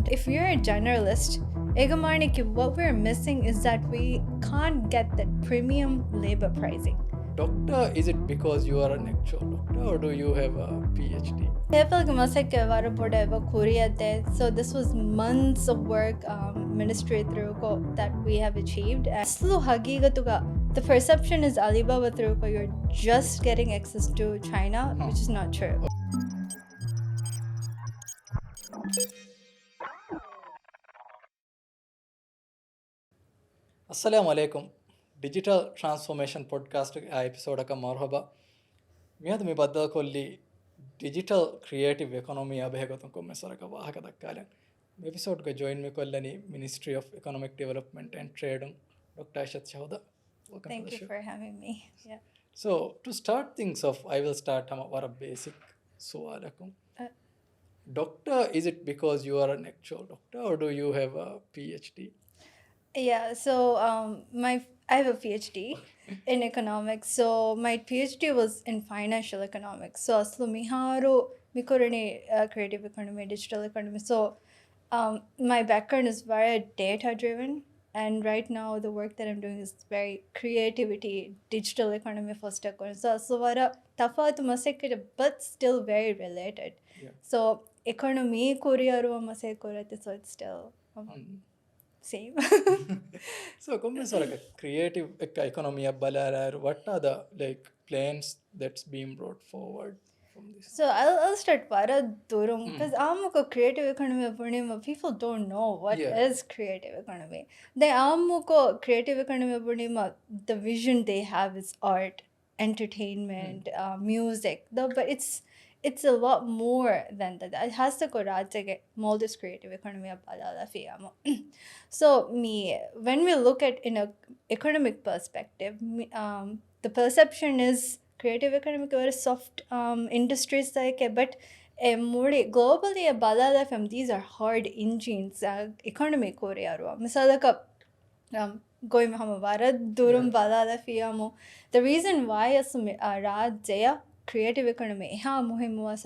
if you're a generalist, what we're missing is that we can't get that premium labor pricing. Doctor, is it because you are an actual doctor or do you have a PhD? So this was months of work, ministry through that we have achieved. The perception is Alibaba through you're just getting access to China, which is not true. Assalamu alaikum. Digital Transformation Podcast episode ka marhaba. Miyad mi badda kolli digital creative economy abhegatun ko mesara ka wahaka dakkalen. Episode ka join me kollani Ministry of Economic Development and Trade Dr. Aishath Shahudha. Welcome Thank to the you show. for having me. Yeah. So to start things off, I will start a basic suwalakum. Doctor, is it because you are an actual doctor or do you have a PhD? Yeah, so I have a PhD in economics. So my PhD was in financial economics. So aslu miharu mikurani creative economy, digital economy. So my background is very data driven, and right now the work that I'm doing is very creativity, digital economy first. So aslu vara tafatu masekere, but still very related. Yeah. So economy kuriyaru masekurate, so it's still same. So come like creative economy balarar. What are the plans that's being brought forward from this? So I'll start para durum because amuko creative economy purnima, people don't know what is creative economy. They amuko creative economy purnima, the vision they have is art, entertainment, music. But it's a lot more than that. It has to go rajage Maldives creative economy balala fiyamo. So when we look at in a economic perspective, the perception is creative economic very soft industries but globally balala fam, these are hard engines economy korearu misalaka going hamavara durum balala fiyamo. The reason why rajya creative economy let's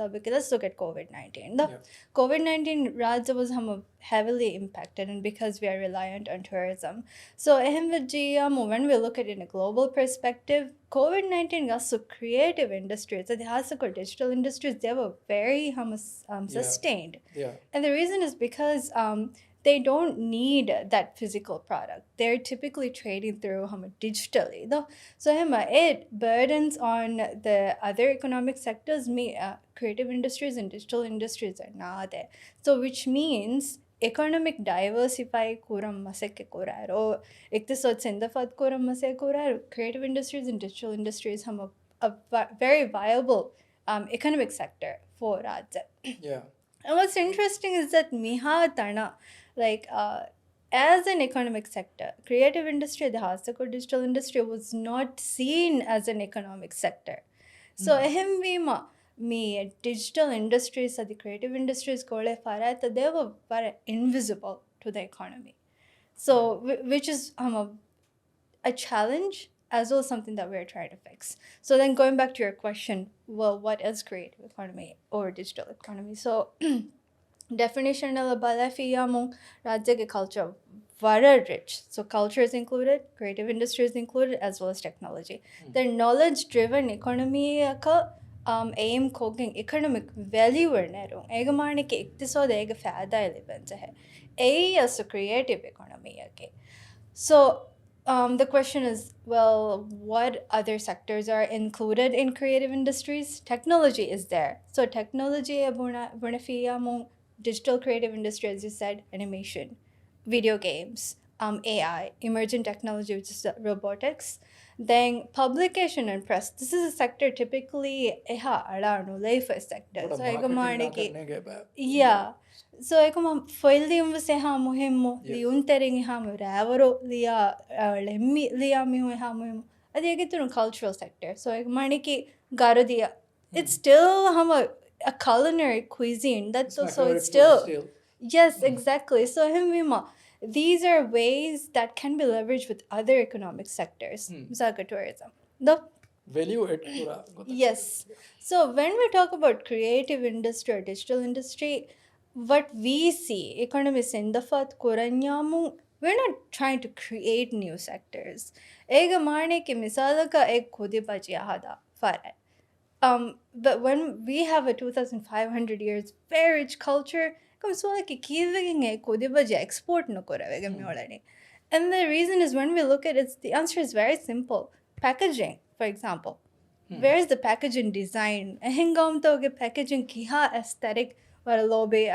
look at COVID-19. The COVID-19 Rajya was heavily impacted, and because we are reliant on tourism. So when we look at it in a global perspective, COVID-19 also creative industries, the digital industries, they were very sustained. Yeah. And the reason is because they don't need that physical product. They're typically trading through digitally. So it burdens on the other economic sectors. Creative industries and digital industries are not there. So which means economic diversify kuram maseke kuraro. Iktisod sindafat kuram maseke kuraro. Creative industries and digital industries have a very viable economic sector for Rajya. Yeah. And what's interesting is that Miha Tana, as an economic sector, creative industry, the Hasako digital industry was not seen as an economic sector. So me digital industries or the creative industries they were very invisible to the economy. So which is a challenge as well as something that we're trying to fix. So then going back to your question, well, what is creative economy or digital economy? So definition of Rajya culture very rich. So culture is included, creative industry is included, as well as technology. The knowledge-driven economy aim cooking economic value nero. Egamarnike iktisod ega fada elements hai. A as a creative economy. Okay. So the question is, well, what other sectors are included in creative industries? Technology is there. So technology, digital creative industry, as you said, animation, video games, AI, emerging technology, which is robotics. Then publication and press. This is a sector typically life sector. So yeah. So foildium se muhimmo liuntering ravaro lia lemmi lia mihu muhimmo. Adi cultural sector. So maniki garodia. It's still a culinary cuisine. That's also it's still. Yes, exactly. So these are ways that can be leveraged with other economic sectors. Misal tourism. The value add kura. yes. So when we talk about creative industry or digital industry, what we see, economists in the fat Koranyamu, we're not trying to create new sectors. Ega marne ke misala ka ek khudi bajiya hada farat. But when we have a 2,500 years very rich culture, come so like kiving khudi bajiya export no koravega miolani. And the reason is when we look at it, the answer is very simple. Packaging, for example. Where is the packaging design? Hingam to packaging kiha aesthetic lobby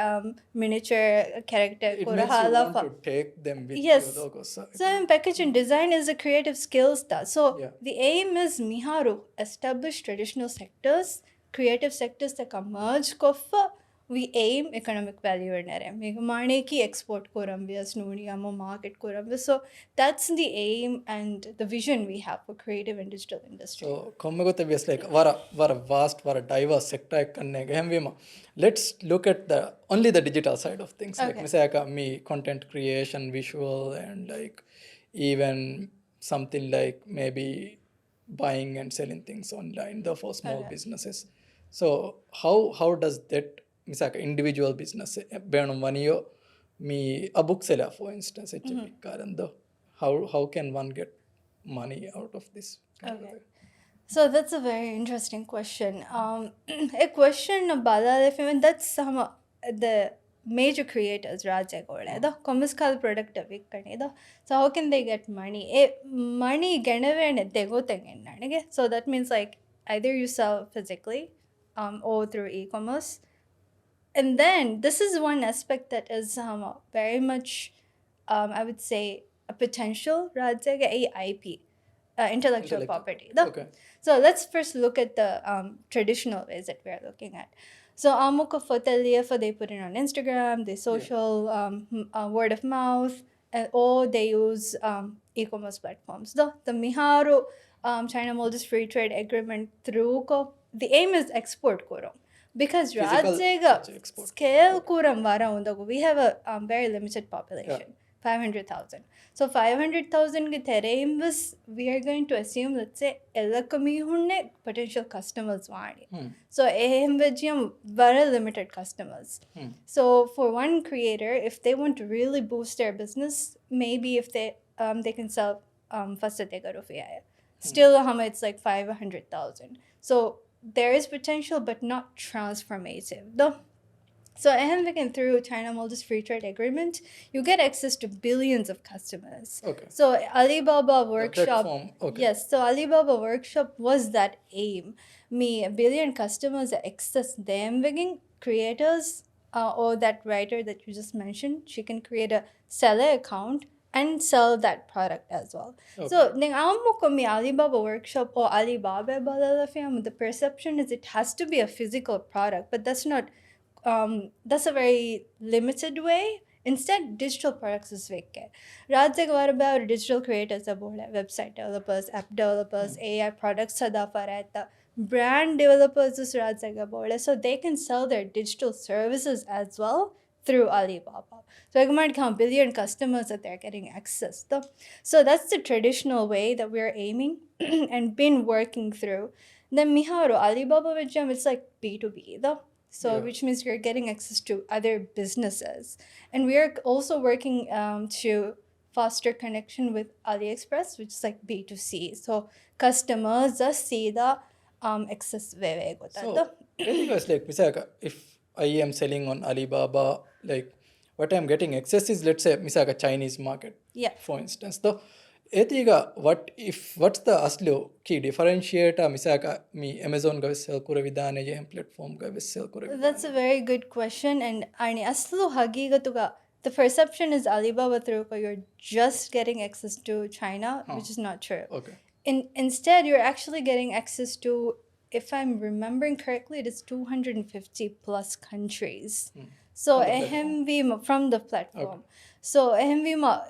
miniature character It makes you korahala want to take them with yes. you though. So Packaging design is a creative skills that. So yeah. the aim is miharu establish traditional sectors, creative sectors that can merge kofa. We aim economic value in ere. Megamane ki export korambiya snuriyamo market korambiya. So that's the aim and the vision we have for creative and digital industry. So kommegote is like vara vast, vara diverse sector ekkanne gehemvima. Let's look at the only the digital side of things. Okay. Like misaka me content creation, visual, and like even something like maybe buying and selling things online though for small Okay. businesses. So how does that misaka individual business bearno maniyo me a book seller for instance how can one get money out of this kind of Okay. thing? So that's a very interesting question. A question about that, I mean, that's some the major creators, Rajagole, the commercial product of it. So how can they get money? Money they go so that means like either you sell physically, or through e-commerce. And then this is one aspect that is very much, I would say, a potential IP, intellectual property. Okay. So let's first look at the traditional ways that we're looking at. So amuka for they put it on Instagram, they social word of mouth, or they use e-commerce platforms. The Miharu China Maldives Free Trade Agreement through the aim is export koro. Because export. scale kuram vara undago, we have a very limited population, 500,000. So 500,000 ke therein was we are going to assume, let's say, elakami hunne potential customers vaani. So ehem vajyam very limited customers. So for one creator, if they want to really boost their business, maybe if they can sell fasate garufiyaya. Still it's like 500,000. So there is potential but not transformative though. So through China Maldives Free Trade Agreement, you get access to billions of customers. Okay. So Alibaba Workshop, platform, okay. yes. So Alibaba Workshop was that aim. Me a billion customers access them creators, or that writer that you just mentioned. She can create a seller account and sell that product as well. Okay. So ning mi Alibaba Workshop or Alibaba the perception is it has to be a physical product, but that's not. That's a very limited way. Instead, digital products is wicked. Rajag what about digital creators, website developers, app developers, AI products, brand developers is Rajag, so they can sell their digital services as well through Alibaba. So I might count billion customers that they're getting access to. So that's the traditional way that we're aiming and been working through. Then Miharu, Alibaba with Gem, it's like B2B though. So which means you're getting access to other businesses. And we are also working to foster connection with AliExpress, which is like B2C. So customers just see the access way. So basically it's like misaka, if I am selling on Alibaba, like what I'm getting access is, let's say misaka Chinese market. Yeah. For instance. So what's the aslo key differentiator misaka me Amazon ga sell kura vidane je platform ga sell kura. That's a very good question. And Arni aslu hagigatuga, the perception is Alibaba through you're just getting access to China, which is not true. Okay. Instead, you're actually getting access to, if I'm remembering correctly, it is 250 plus countries. So from the platform. Okay. So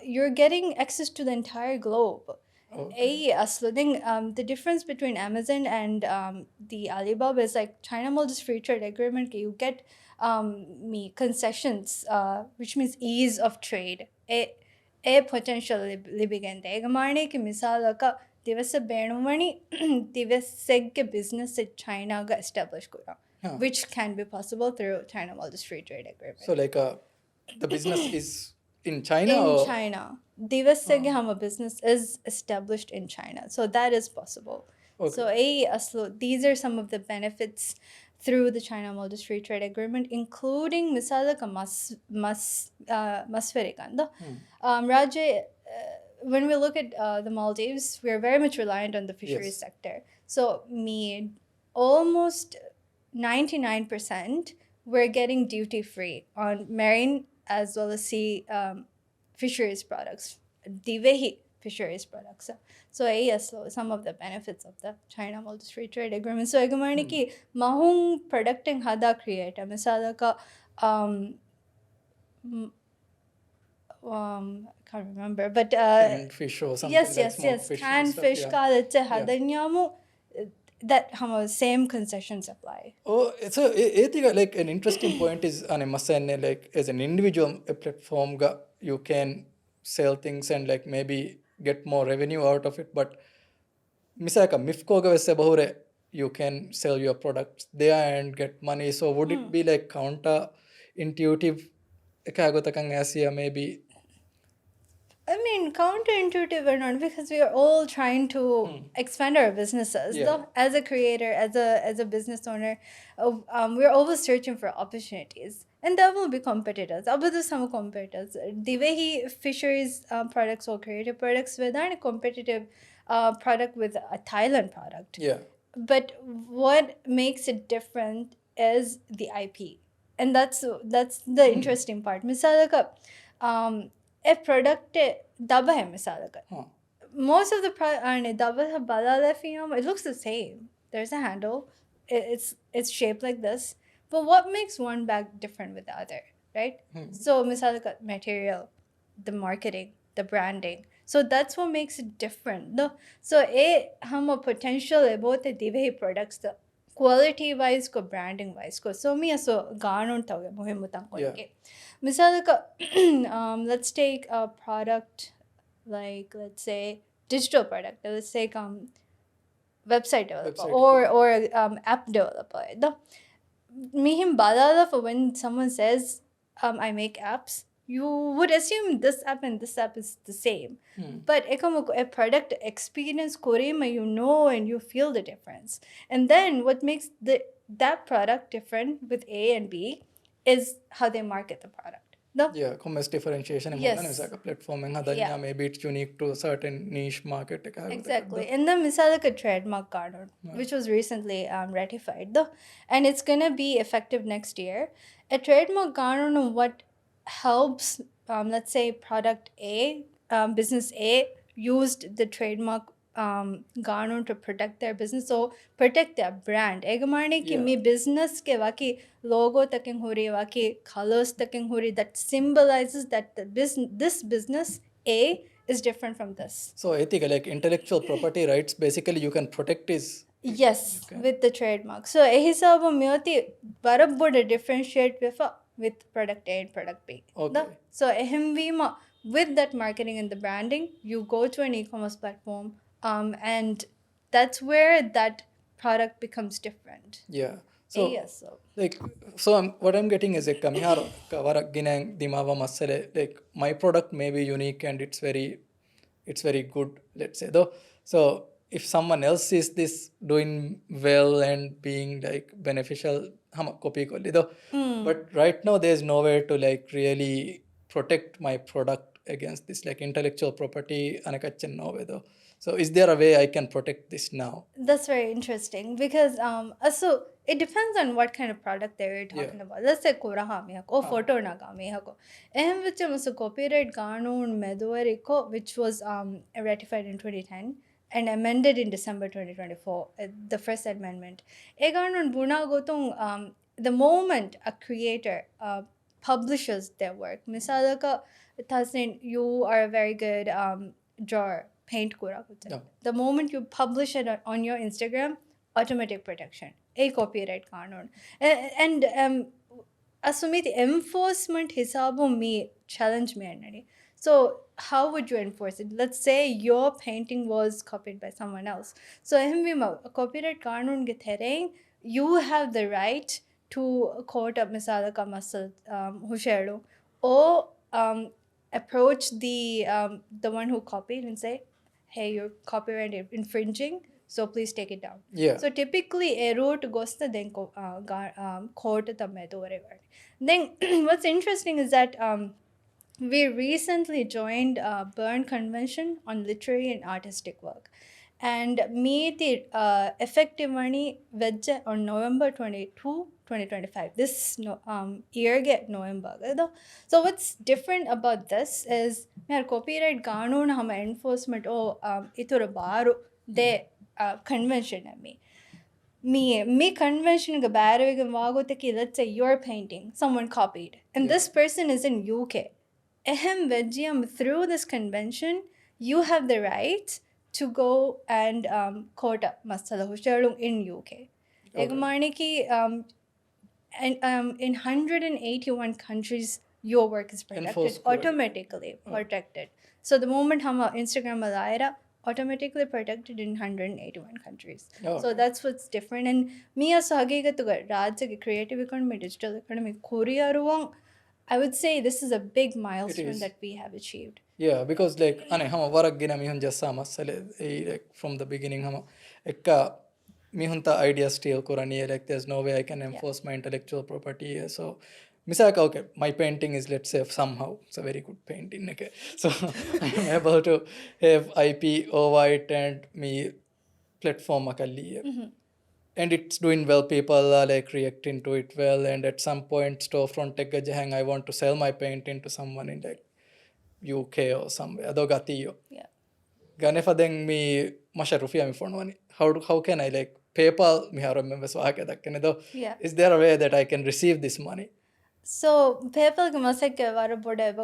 you're getting access to the entire globe. Okay. The difference between Amazon and the Alibaba is like China Maldives Free Trade Agreement. You get concessions, which means ease of trade. A potential libigante. Egamarne ki misal ka divasa benumani divaseg business at China ga establish kura. which can be possible through China Maldives Free Trade Agreement. So like the business is in China In or? China. Divasage hama business is established in China. So that is possible. So these are some of the benefits through the China Maldives Free Trade Agreement, including misala ka masferikanda. Rajay, when we look at the Maldives, we are very much reliant on the fisheries sector. So me almost 99% we're getting duty free on marine as well as sea fisheries products, Divehi fisheries products. So yes, so some of the benefits of the China Maldives Free Trade Agreement. So egamarni ki mahung producting hada create misala ka I can't remember, but Canned fish or something like smoked fish. Canned fish ka let's say hadanyamu that same concessions apply. Oh, so I think like an interesting point is like as an individual a platform you can sell things and like maybe get more revenue out of it, but misaka mifkoga vese bahure you can sell your products there and get money. So would it be like counter intuitive maybe? I mean, counterintuitive or not, because we are all trying to expand our businesses. Though, as a creator, as a business owner, we're always searching for opportunities, and there will be competitors. Abadu some competitors. The way he fisheries products or creative products, we're not a competitive product with a Thailand product. Yeah. But what makes it different is the IP, and that's the interesting part. Misalaka, a product daba hai misalaka. Most of the daba balala it looks the same. There's a handle. It's shaped like this. But what makes one bag different with the other, right? So misalaka material, the marketing, the branding. So that's what makes it different. No? So hum potential about the dive products the quality wise ko branding wise ko so me so ganon tawge muhimutang ko ke. Misal let's take a product like let's say digital product. Let's take website developer or app developer. The mihim balala for when someone says I make apps, you would assume this app and this app is the same. But a product experience korema you know and you feel the difference. And then what makes that product different with A and B is how they market the product. No? Yeah, commerce differentiation is like a platform and maybe it's unique to a certain niche market. Exactly. And then misal a trademark card which was recently ratified though, and it's gonna be effective next year. A trademark card what helps let's say product A, business A used the trademark garner to protect their business, so protect their brand. Egamarne ki me business ke waki logo taking huri waki colors taking huri that symbolizes that this business A is different from this. So ethical like intellectual property rights basically you can protect is with the trademark. So ehisabu myoti barabboda differentiate with product A and product B. So ehimvima with that marketing and the branding, you go to an e-commerce platform and that's where that product becomes different. Yeah. So like what I'm getting is a kamiharo kavarak ginang dimava masale like my product may be unique and it's very good, let's say though. So if someone else is this doing well and being like beneficial copy though. But right now there's nowhere to like really protect my product against this like intellectual property anakachan no though. So is there a way I can protect this now? That's very interesting because so it depends on what kind of product they're talking about. Let's say kora hami hako photo na kami hako. Ehem which was copyright qanun meduariko which was ratified in 2010 and amended in December 2024, the first amendment. E qanun buna gotong the moment a creator publishes their work, misalaka Tasnin, you are a very good drawer. Paint kura the moment you publish it on your Instagram, automatic protection, a copyright kanon. And asumit enforcement hisabu me challenge me anadi. So how would you enforce it? Let's say your painting was copied by someone else. So a copyright kanon githereng you have the right to quote up misal ka masal hushero or approach the one who copied and say, hey, you're copyright infringing, so please take it down. Yeah. So typically a route goes to then court tamedo whatever. Then what's interesting is that we recently joined Berne Convention on Literary and Artistic Work. And meet the effective money veg on November 22, 2025. This year get November. So what's different about this is my copyright कानून हम enforcement इतोर बारो de convention me convention ga bare ga wago taki, let's say you're painting, someone copied, and this person is in UK. Ehem vejiam, through this convention, you have the right to go and court masala hushalung in UK. Egmani ki and in 181 countries your work is protected automatically protected. So the moment hama Instagram malaira automatically protected in 181 countries. So that's what's different. And Mia Sagigatuga Rajag creative economy, digital economy, Korea ruang, I would say this is a big milestone that we have achieved. Yeah, because like ane hama warak gina mihun jassa masale like from the beginning hama ekka mihun ta idea steal kurani, like there's no way I can enforce my intellectual property. So misaka okay, my painting is, let's say, somehow it's a very good painting, okay, so I'm able to have IP over it and me platform akalli, and it's doing well, people are like reacting to it well, and at some point storefront tech hang, I want to sell my painting to someone in like UK or somewhere ado gatiyo. Yeah. Ganefa then me masha rufia mi phone how can I like PayPal me remember so Yeah. is there a way that I can receive this money? So PayPal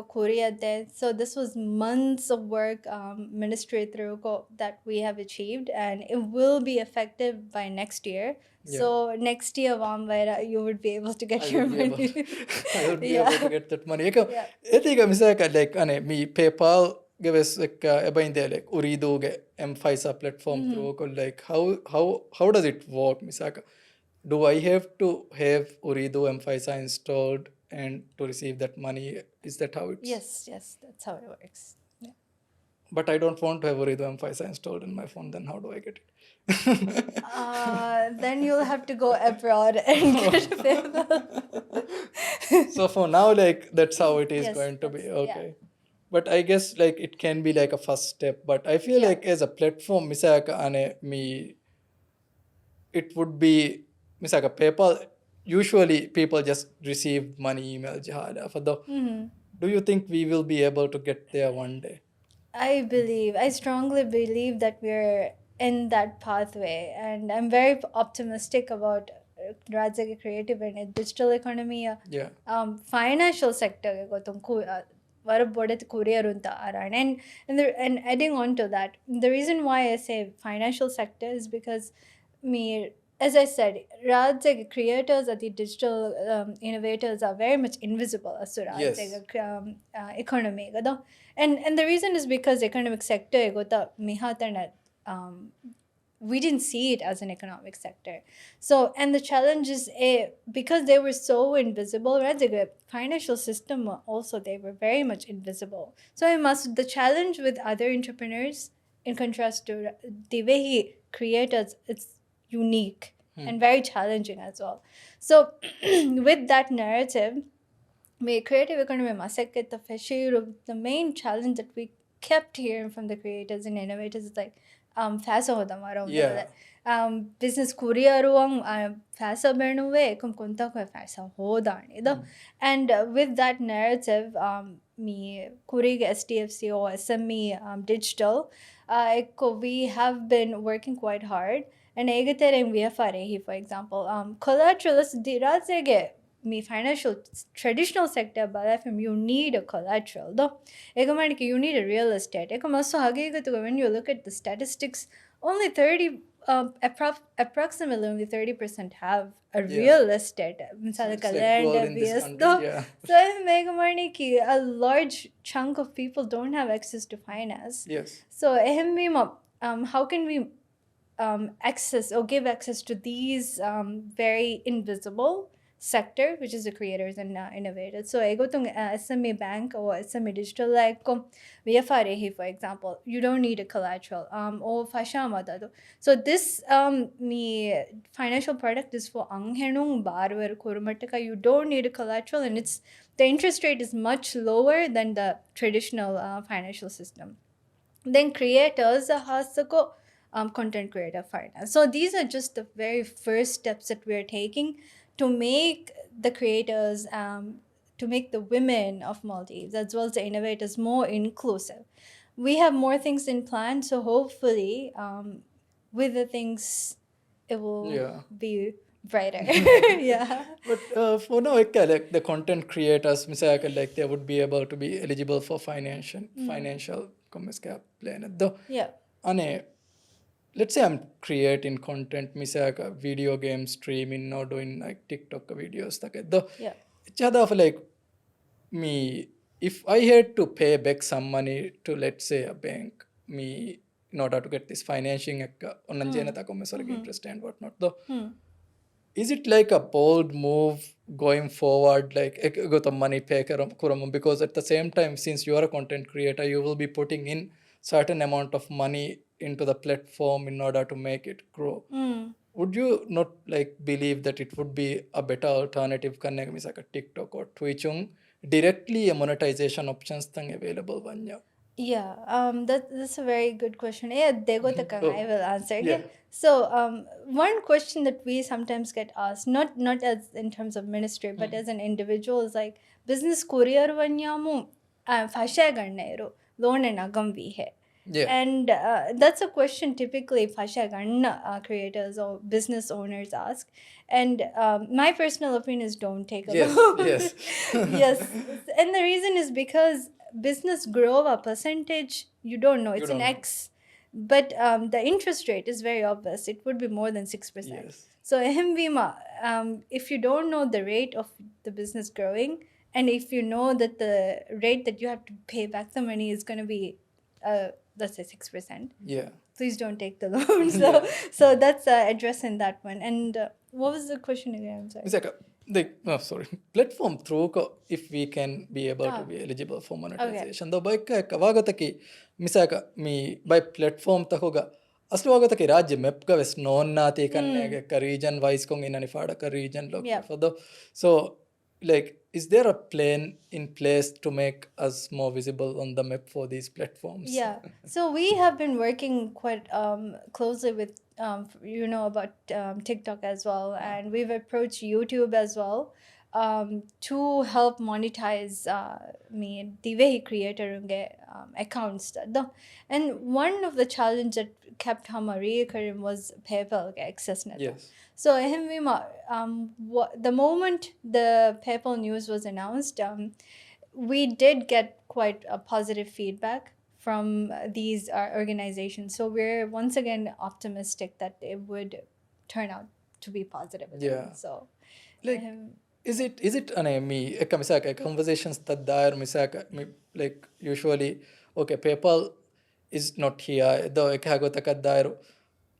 Korea there. So this was months of work, ministry through that we have achieved, and it will be effective by next year. So next year, you would be able to get your money. I would be able to get that money. Etiga misaka like ane me PayPal gives like ebain there like Uridu ge M5 platform through like how does it work misaka? Do I have to have Uridu M5 installed and to receive that money? Is that how it's? Yes, that's how it works. Yeah. But I don't want to have Uridu M5 installed in my phone. Then how do I get it? Then you'll have to go abroad and get PayPal. So for now, like that's how it is Yes, going to be. that's- Okay. yeah. But I guess like it can be like a first step. But I feel like as a platform, misaka ane me, it would be misaka PayPal. Usually people just receive money, email, jihada. For the, do you think we will be able to get there one day? I strongly believe that we're in that pathway, and I'm very optimistic about Rajya creative and digital economy. Yeah. Financial sector and adding on to that, the reason why I say financial sector is because as I said, Rajya creators or the digital innovators are very much invisible as to Rajya economy. And the reason is because economic sector we didn't see it as an economic sector. So, and the challenge is because they were so invisible, right? The financial system also, they were very much invisible. So the challenge with other entrepreneurs, in contrast to the way he created, it's unique and very challenging as well. So with that narrative, creative economy the main challenge that we kept hearing from the creators and innovators is like fasa hoda mara business Korea ruang fasa bernuwe kum kunta ko fasa hoda and with that narrative me Korea STFC or SME digital we have been working quite hard and we have for example collaterals me financial traditional sector balafim you need a collateral though you need a real estate when you look at the statistics only 30 approximately only 30% have a real estate so a large chunk of people don't have access to finance. Yes. So how can we access or give access to these very invisible sector, which is the creators and innovators. So I go to SME bank or SME digital like VFRAHI, for example, you don't need a collateral or Fashama dado. So this me financial product is for anghenung borrower korumataka. You don't need a collateral, and it's the interest rate is much lower than the traditional financial system. Then creators has to go content creator finance. So these are just the very first steps that we're taking to make the creators, to make the women of Maldives as well as the innovators more inclusive. We have more things in plan, so hopefully with the things it will be brighter. Yeah. But for now, like the content creators, like they would be able to be eligible for financial plan. Though, Yeah. let's say I'm creating content, video game streaming or doing like TikTok videos. Though, Yeah. like me, if I had to pay back some money to, let's say, a bank, me in order to get this financing, interest and whatnot. Though, is it like a bold move going forward, like go to money pay kuram, because at the same time, since you are a content creator, you will be putting in certain amount of money into the platform in order to make it grow. Would you not like believe that it would be a better alternative like a TikTok or Twitch directly a monetization options thing available vanya? Yeah, that's a very good question. Yeah, I will answer. Yeah. So, one question that we sometimes get asked, not as in terms of ministry, but as an individual, is like business courier vanyamu fasha gannairu loan and agamvi hai. Yeah. And that's a question typically fasha ganna creators or business owners ask. And my personal opinion is don't take a loan. Yes. Yes, and the reason is because business grow a percentage, you don't know, it's an X, but the interest rate is very obvious, it would be more than 6%. Yes. So if you don't know the rate of the business growing, and if you know that the rate that you have to pay back the money is going to be let's say 6%, Yeah. please don't take the loan. So that's addressing that one. And what was the question again? I'm sorry. It's like platform through if we can be able to be eligible for monetization. The bike kawagataki misaka me by platform tahoga. Aslu wagataki rajya map ka ves non nati kanne ka region wise kong inani fada ka region look for the so like is there a plan in place to make us more visible on the map for these platforms? Yeah. So we have been working quite closely with about TikTok as well, and we've approached YouTube as well to help monetize me the way he created accounts. And one of the challenge that kept Hamari Karim was PayPal access net. Yes. So the moment the PayPal news was announced, we did get quite a positive feedback from these organizations. So we're once again optimistic that it would turn out to be positive again. Yeah. So like is it me conversations that there misaka like usually okay PayPal is not here though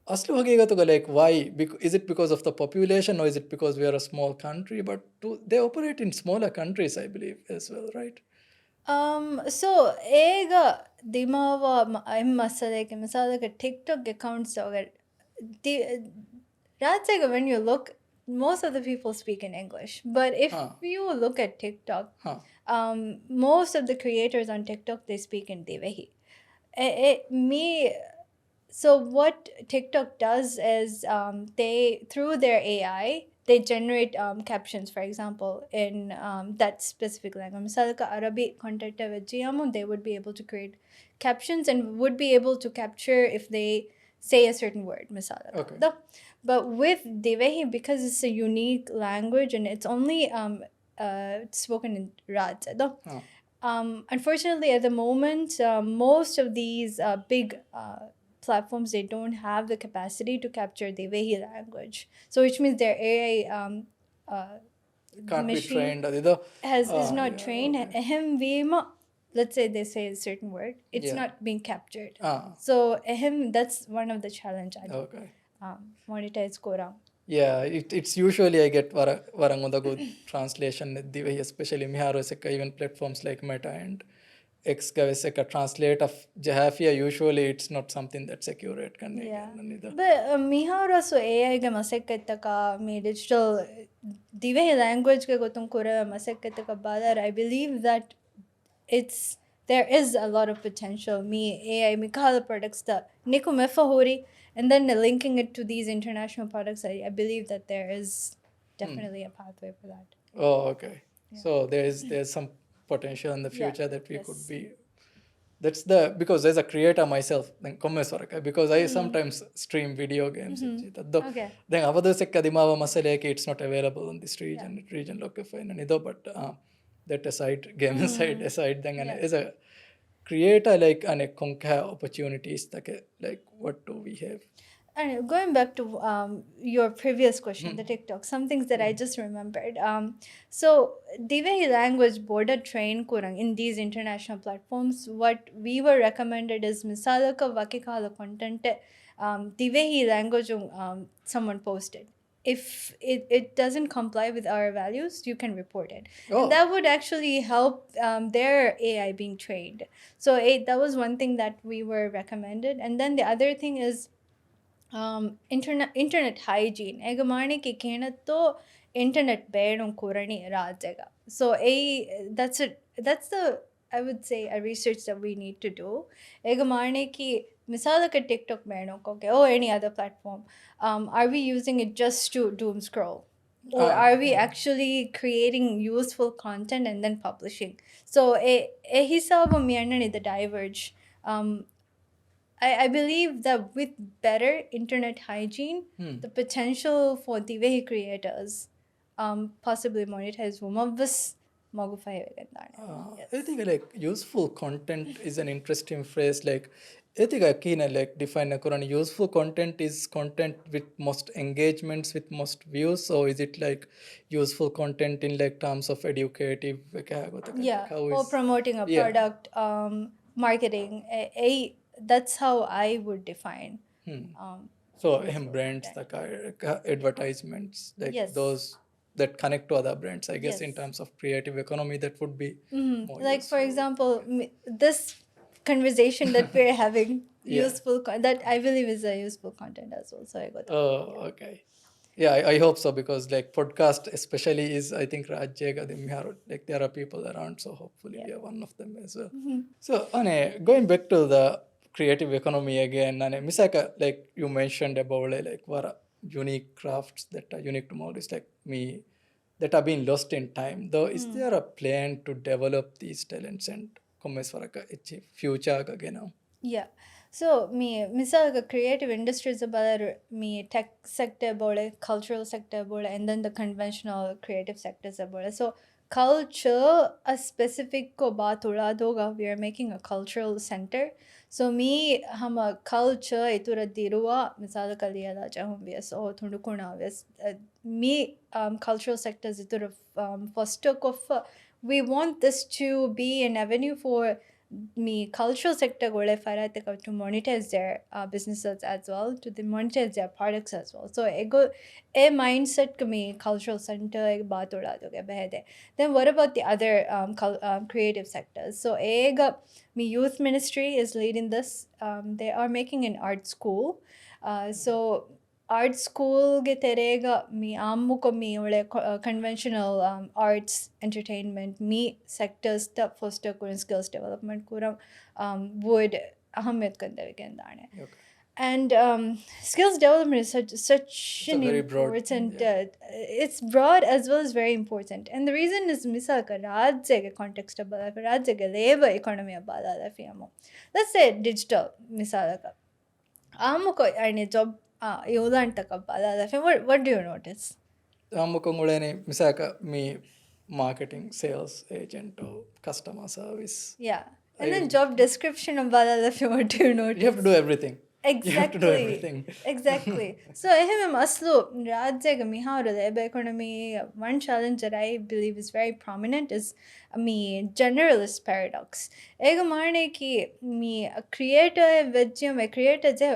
aslu hagigatuga like why is it because of the population or is it because we are a small country, but they operate in smaller countries I believe as well, right? So ega dimawa masale ke misal ke TikTok accounts agar when you look, most of the people speak in English, but if you look at TikTok, most of the creators on TikTok, they speak in Devahi. So what TikTok does is they, through their AI, they generate captions, for example, in that specific language. Misalka Arabic content they would be able to create captions and would be able to capture if they say a certain word. Okay. But with Devehi, because it's a unique language and it's only spoken in Raj. Unfortunately, at the moment, most of these big platforms, they don't have the capacity to capture the Devehi language. So which means their AI can't be trained is not trained. let's say they say a certain word, it's Yeah. not being captured. Ah, So that's one of the challenge I okay. monetize korang. Yeah, it's usually I get varang good translation the way, especially miharo seka even platforms like Meta and X seka translate of Jahafia. Usually it's not something that's accurate. Yeah. Neither. But miharo so AI ga masekketaka me digital dive language ga gotum kura masekketaka badar, I believe that it's there is a lot of potential. Me AI me kala products da niku mefa hori, and then linking it to these international products, I believe that there is definitely a pathway for that. Oh, okay. Yeah. So there's some potential in the Yeah, future that we could yes. be. That's the because as a creator myself, then because I sometimes stream video games. Okay. Then avadu sekka dimava masaleke it's not available in this region local fine and ido, but that aside, game aside, then Yeah. as a creator like an conquer opportunities like what do we have? And going back to your previous question, the TikTok, some things that I just remembered. So the way language border train kurang in these international platforms, what we were recommended is misalaka vakikala content the way language someone posted. If it doesn't comply with our values, you can report it. Oh. And that would actually help their AI being trained. So that was one thing that we were recommended. And then the other thing is internet hygiene. Ega marniki kenato internet bedon kurani rajega. So that's the I would say a research that we need to do. Ega marniki misalaka TikTok bedon okay, or any other platform. Are we using it just to doom scroll? Or are we actually creating useful content and then publishing? So a hisabu mi annani the diverge. I believe that with better internet hygiene, the potential for TV creators possibly monetize Wumavas I think like useful content is an interesting phrase. Like I think I can like define a Quran. Useful content is content with most engagements, with most views. So is it like useful content in like terms of educative? Yeah, How or is promoting a yeah. product, marketing. That's how I would define. So useful brands, content. the advertisements, like Yes. those that connect to other brands. I guess in Yes. terms of creative economy, that would be more Like for useful. example, this conversation that we're having, Yeah. that I believe is a useful content as well. So I got that. Oh, okay. Yeah, I hope so because like podcast especially is I think Rajyega like there are people around, so hopefully we are one of them as well. So going back to the creative economy again, Misaka, like you mentioned about like what unique crafts that are unique to Maldives, like me that are being lost in time. Though is there a plan to develop these talents and achieve future again? Yeah. So me misal creative industries about me tech sector bole, cultural sector bole, and then the conventional creative sectors about. So culture a specific ko baat ula doga, we are making a cultural center. So me हम culture इतुरा दिरुआ मिसाल कलिया ला चाहूँ भी so थोड़ा कुना वैस me cultural sectors इतुरा foster को we want this to be an avenue for me cultural sector gole farate to monetize their businesses as well, to monetize their products as well. So ego a mindset ka me cultural center ek baat uda doge behde. Then what about the other creative sectors? So ega me youth ministry is leading this. They are making an art school. So art school ge terega me ammu ko me ole conventional arts entertainment me sectors ta foster kuran skills development kuram would ahmed kandave kendane. Okay. And skills development is such an very broad, important yeah. it's broad as well as very important. And the reason is misal ka rajya ke context abala rajya ke labor economy abala fiamo. Let's say digital misal ka amu ko any job what do you notice? Misaka me marketing, sales agent or customer service. Yeah. And then job description of what do you notice? You have to do everything. You have to do Exactly. everything. Exactly. So ehme aslu rajyaga miharu labor economy, one challenge that I believe is very prominent is me generalist paradox. Ega marne ki me creator vejjum creator je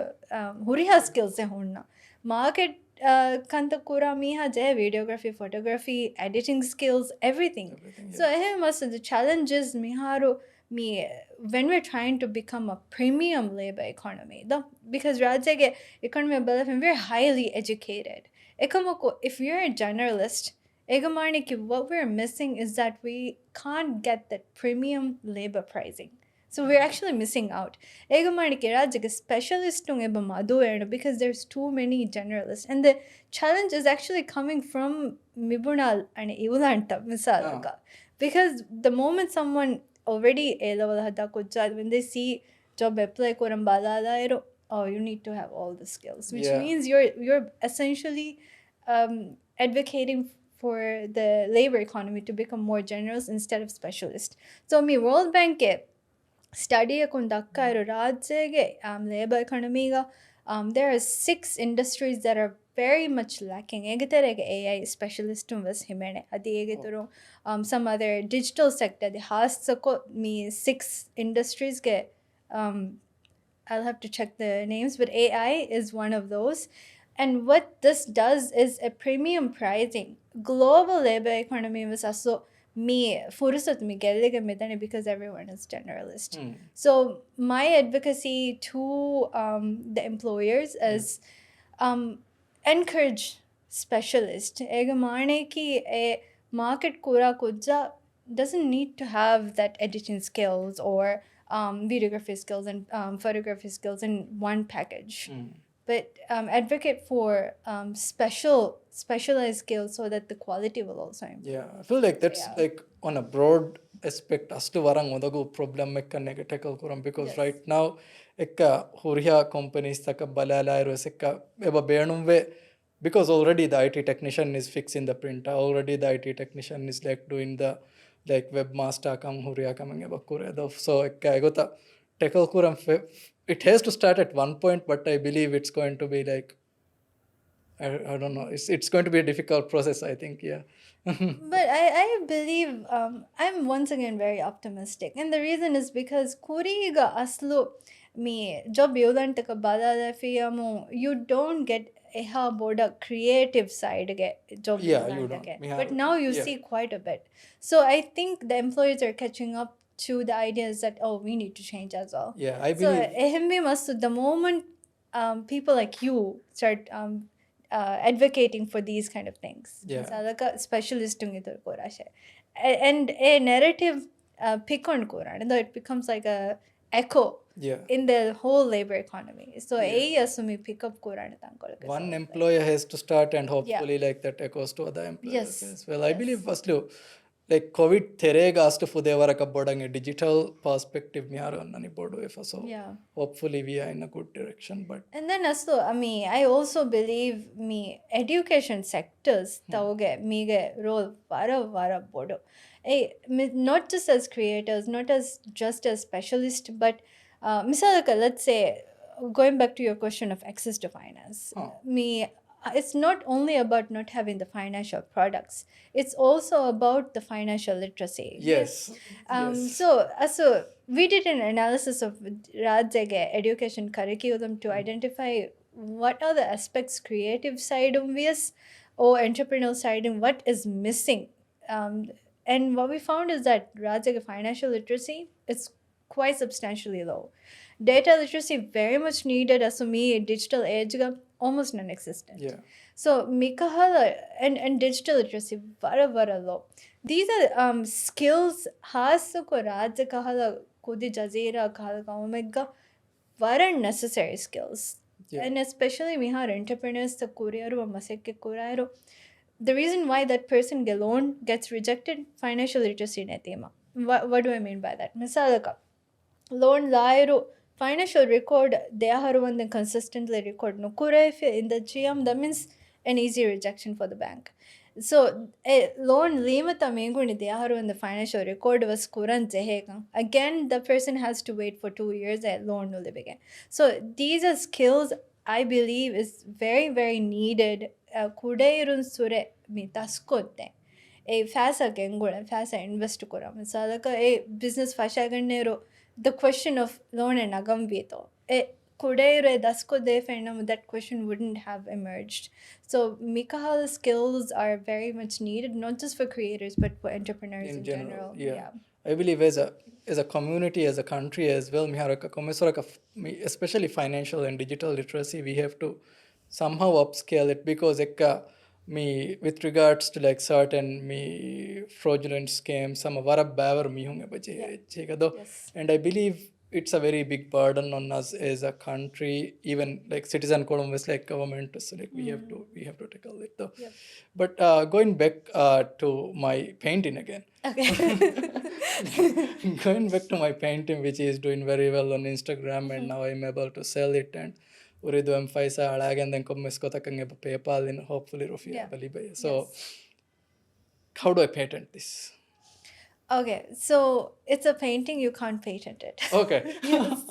huriha skills se honna. Market kanta kura miha je videography, photography, editing skills, everything. Everything, So ehme aslu the challenge is miharu me when we're trying to become a premium labor economy because rajage economy balafin we're highly educated ekamako if you're a generalist egamarniki what we're missing is that we can't get that premium labor pricing, so we're actually missing out. Egamarniki rajage specialist eba madu because there's too many generalists, and the challenge is actually coming from mibunal and ivulanta misalaka. Because the moment someone already A level hada kujjad, when they see job apply koram baladairo, oh you need to have all the skills, which Yeah. means you're essentially advocating for the labor economy to become more generous instead of specialist. So me World Bank study kundakkairo rajyege labor economy ga there are 6 industries that are very much lacking. Egaterege AI specialist was himene adi egeturu some other digital sector the has me 6 industries ge um I'll have to check the names, but AI is one of those. And what this does is a premium pricing. Global labor economy was also me furusat me gellige medane because everyone is generalist. So my advocacy to the employers is encourage specialist. Egamane ki a market kura kujja doesn't need to have that editing skills or videography skills and photography skills in one package. But advocate for specialized skills so that the quality will also improve. Yeah, I feel like that's like on a broad aspect astu warang odagu problem ekka tackle kuram because right now ekka huriya companies taka balala iros ekka eba beenumve because already the IT technician is fixing the printer, already the IT technician is like doing the like webmaster kam huriya kam eba kure so ekka egota tackle kuram it has to start at one point, but I believe it's going to be like I don't know. It's going to be a difficult process, I think. Yeah. But I believe I'm once again very optimistic, and the reason is because Kuriga aslu me job yodantaka balada fiyamo you don't get eha boda creative side get job Yeah, you don't. but now you see quite a bit. So I think the employers are catching up to the ideas that oh we need to change as well. Yeah, I So believe. ehembe mastu the moment people like you start advocating for these kind of things. Yeah. Specialist and a narrative pick on Quran, and it becomes like a echo Yeah. in the whole labor economy. So Yeah. asumi pick up Quran. One employer has to start, and hopefully, like that echoes to other employers as well. I believe firstly, like COVID terega astu fudevaraka bodang digital perspective miharu annani bodu if so. Yeah. Hopefully we are in a good direction. But And then also, I also believe me education sectors tauge mige role vara bodo. Not just as creators, not as just as specialists, but misalaka, let's say, going back to your question of access to finance, it's not only about not having the financial products, it's also about the financial literacy. yes. So we did an analysis of Rajage education curriculum to identify what are the aspects creative side obvious or entrepreneurial side and what is missing. And what we found is that Rajage financial literacy is quite substantially low. Data literacy very much needed as me digital age almost non-existent. Yeah. So Mikahala and digital literacy vara low. These are skills hasuko raja kahala kudi jazira kahala omega weren't necessary skills. Yeah. And especially we have entrepreneurs the courier or maseke courier. The reason why that person alone gets rejected, financial literacy netema. What do I mean by that? Misalaka loan lairo financial record they are one consistently record no kure in the GM that means an easy rejection for the bank. So a loan limata menguni deharu when the financial record was kurant zehega. Again, the person has to wait for 2 years at loan will begin. So these are skills I believe is very, very needed. Kudairun sure mi taskote. A fasa gengula, fasa invest kuram. Salaka a business fasha ganero. The question of loan and agam veto. A kudaire dasko de fenam that question wouldn't have emerged. So Mikahal skills are very much needed, not just for creators, but for entrepreneurs in general. Yeah. I believe as a community, as a country as well, especially financial and digital literacy, we have to somehow upscale it because me with regards to like certain me fraudulent scams, some of our baver me hunge Yes. and I believe it's a very big burden on us as a country, even like citizen Columbus, like government. So like we have to tackle it though. Yep. But going back to my painting again. Okay. Going back to my painting, which is doing very well on Instagram, and now I'm able to sell it and uridu M5 and then come PayPal in hopefully Rufia Balibay. So how do I patent this? Okay, so it's a painting, you can't patent it. Okay. Yes.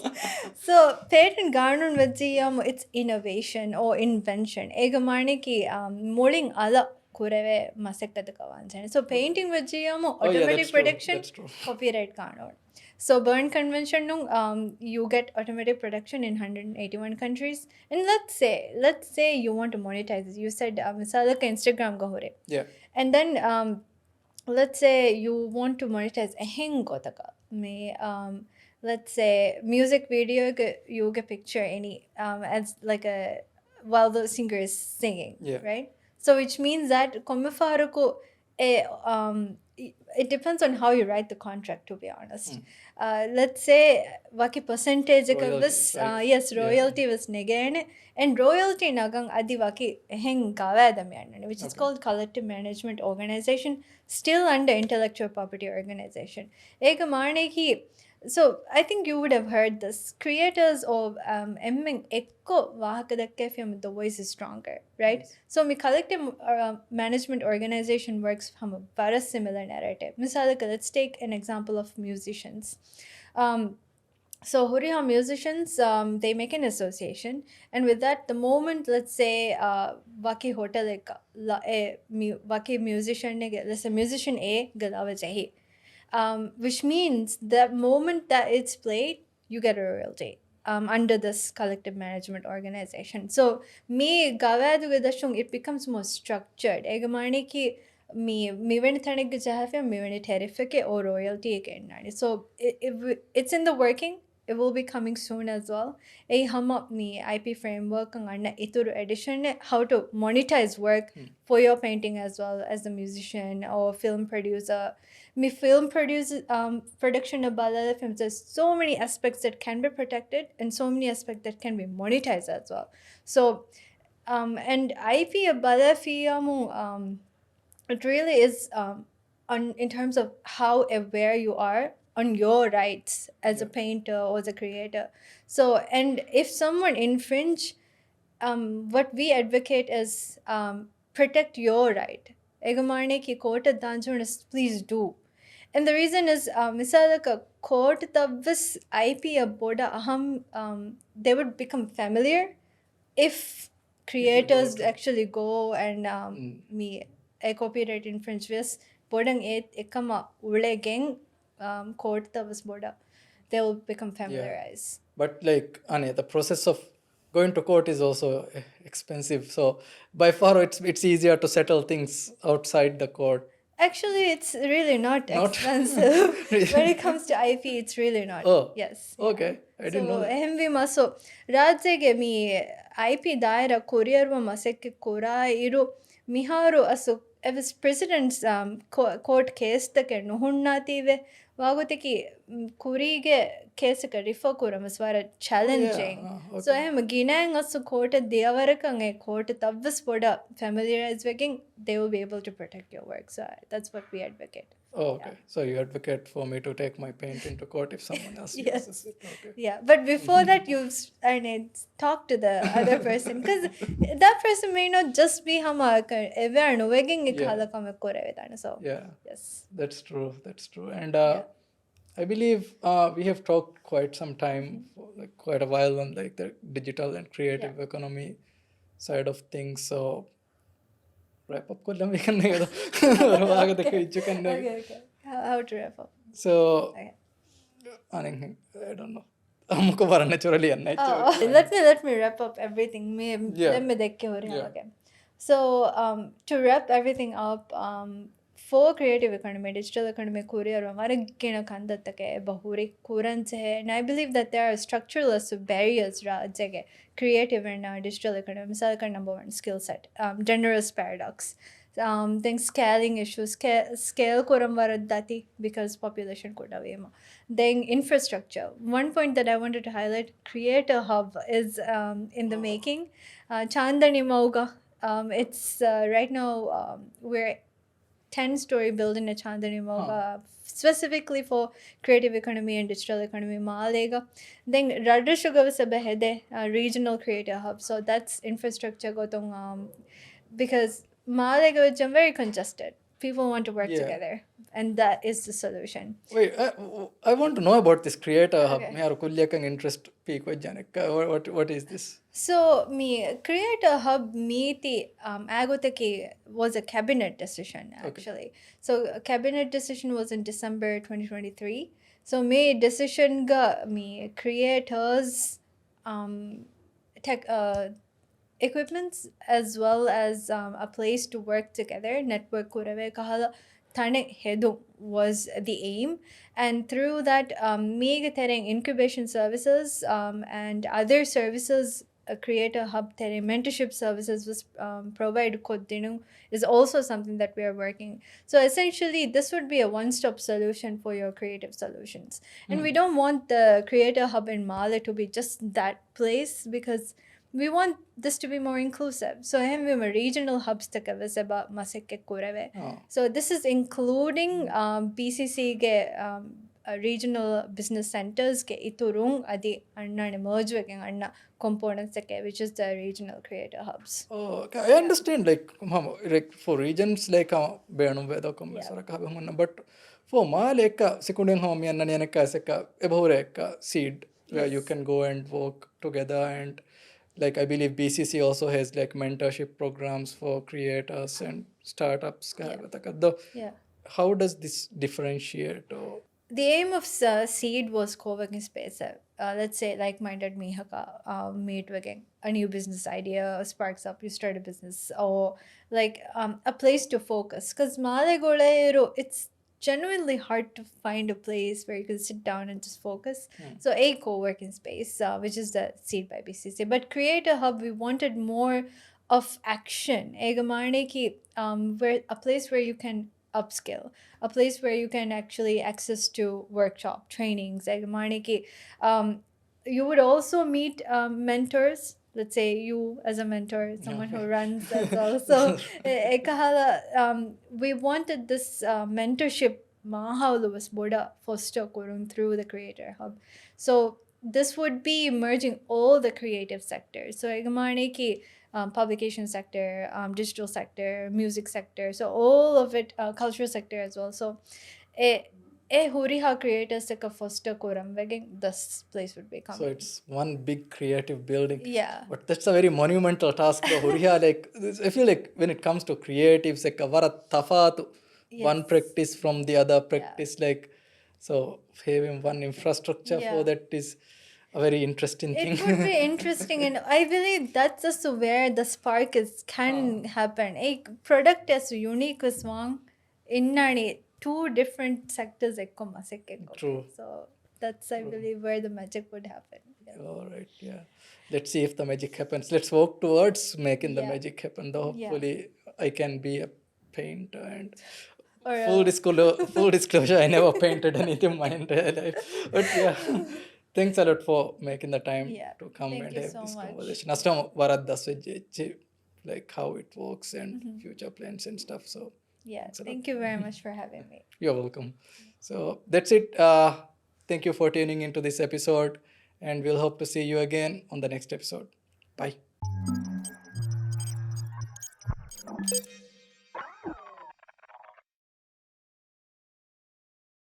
So patent garnon vajiyam, it's innovation or invention. Ega marniki molding ala kureve masekta kavanjane. So painting vajiyam automatic production, copyright garnon. So Berne Convention you get automatic production in 181 countries. And let's say you want to monetize it. You said misalaka Instagram ga hore. Yeah. And then let's say you want to monetize a hengotaka. Let's say music video you get picture any as like a while the singer is singing. Yeah. Right? So which means that komifaruko it depends on how you write the contract, to be honest. Let's say waki percentage was yes, royalty was negane and royalty nagang adi waki heng kavadam, which is called collective management organization, still under intellectual property organization. Eka marne ki. So I think you would have heard this. Creators of emming ekko wahakadakke the voice is stronger, right? Yes. So my collective management organization works from a very similar narrative. Misalaka, let's take an example of musicians. So Huriha musicians, they make an association, and with that, the moment, let's say, Waki hotel Waki musician, let's say musician A galawa chahi. Which means the moment that it's played, you get a royalty under this collective management organization. So me gavadugedashung, it becomes more structured. Egamani ki me when thanig jahafe me when terrific or royalty again. So it's in the working. It will be coming soon as well. A hum up me IP framework ang itur edition how to monetize work for your painting as well as a musician or film producer. Me film production of balala films. There's so many aspects that can be protected and so many aspects that can be monetized as well. So and IP of balala it really is in terms of how aware you are on your rights as a painter or as a creator. So, and if someone infringe, what we advocate is protect your right. Egamarne ki court danjonas, please do. And the reason is, misalaka court tabvis IP aboda aham, they would become familiar if creators actually go and me a copyright infringe vis bodang ekama ule gang court tabvis boda, they will become familiarized. But like Ane, the process of going to court is also expensive. So by far it's easier to settle things outside the court. Actually, it's really not expensive. When it comes to IP, it's really not. Oh. Yes. Okay. I didn't know that. Ehemvi maso rajege mi IP daira courier wa masek kora iru miharu asu evis president's court case take no hunnative wagoteki kurige case ka refer kora maswara challenging. Okay. So ehem ginang asu court deavarakang court tavvis poda familiarize waking, they will be able to protect your work. So that's what we advocate. Oh, okay. So you advocate for me to take my paint into court if someone else uses Yes. it. Okay. Yeah, but before that, I need talk to the other person because that person may not just be hama ever no wagging Yeah. so Yeah. yes. That's true. That's true. And Yeah. I believe we have talked quite some time, for like quite a while on like the digital and creative economy side of things. So wrap up కొద్దాం ఇకన్నా కదా బాగా Okay. ఇచ్చుకన్నా. Okay. How to wrap up? So Okay. I don't know. हमको बारा naturally अन्ना Let me wrap up everything. Let me देख के हो रही Yeah. okay. So to wrap everything up, for creative economy, digital economy courier हमारे किन खंड तक है बहुरी current है, and I believe that there are structureless barriers रा जगह creative and digital economy. मिसाल का number one skill set, generous paradox. Then scaling issues, scale kuram varadati because population kuda vema. Then infrastructure. One point that I wanted to highlight: create a hub is in the making. Chandani Mauga. It's right now we're 10-story building at Chandani Mauga specifically for creative economy and digital economy. Maalega. Then Radha Sugar regional creator hub. So that's infrastructure gotong because Malaga is very congested. People want to work together, and that is the solution. Wait, I want to know about this creator hub. Okay. Me aru kulyakang interest peak vajanek. What is this? So, me create a hub meeti agotaki was a cabinet decision actually. So, a cabinet decision was in December 2023. So, me decision ga me creators tech equipments as well as a place to work together. Network kurave kahala thane hedu was the aim, and through that mega tereng incubation services and other services. A creator hub tere mentorship services was provided kodinu is also something that we are working. So essentially this would be a one-stop solution for your creative solutions, and we don't want the creator hub in Male to be just that place because we want this to be more inclusive. So I have regional hubs to about Maseke Kureve. So this is including BCC regional business centers ke iturung adi anna merge waking anna components which is the regional creator hubs. Oh, okay. I understand like for regions like beanu vedo come saraka habunna, but for ma like sekundeng home yanna yanaka seka ebhore seed where you can go and work together, and like I believe BCC also has like mentorship programs for creators and startups. Yeah. How does this differentiate? Or The aim of Seed was co-working space. Let's say like-minded mihaka meet again. A new business idea sparks up. You start a business or like a place to focus. Because it's genuinely hard to find a place where you can sit down and just focus. So a co-working space, which is the Seed by BCC. But Creator Hub, we wanted more of action. Where a place where you can upskill, a place where you can actually access to workshop trainings. You would also meet mentors. Let's say you as a mentor, someone who runs as well. So we wanted this mentorship mahaulu was boda foster korun through the creator hub. So this would be merging all the creative sectors. So publication sector, digital sector, music sector, so all of it, cultural sector as well. So huriha creators like a foster koram vegging this place would be coming. so it's one big creative building. Yeah. But that's a very monumental task. Like I feel like when it comes to creatives, like vara tafatu, one practice from the other practice, like so having one infrastructure for that is a very interesting thing. It would be interesting, and I believe that's just where the spark can happen. A product as unique as one in two different sectors. True. So that's I believe where the magic would happen. Yeah. All right, yeah. Let's see if the magic happens. Let's work towards making the magic happen. Though hopefully I can be a painter and full disclosure, I never painted anything in my entire life. But yeah, thanks a lot for making the time to come and have this conversation. Astam varadda like how it works and future plans and stuff. So Yeah, thank you very much for having me. You're welcome. So that's it. Thank you for tuning into this episode, and we'll hope to see you again on the next episode. Bye.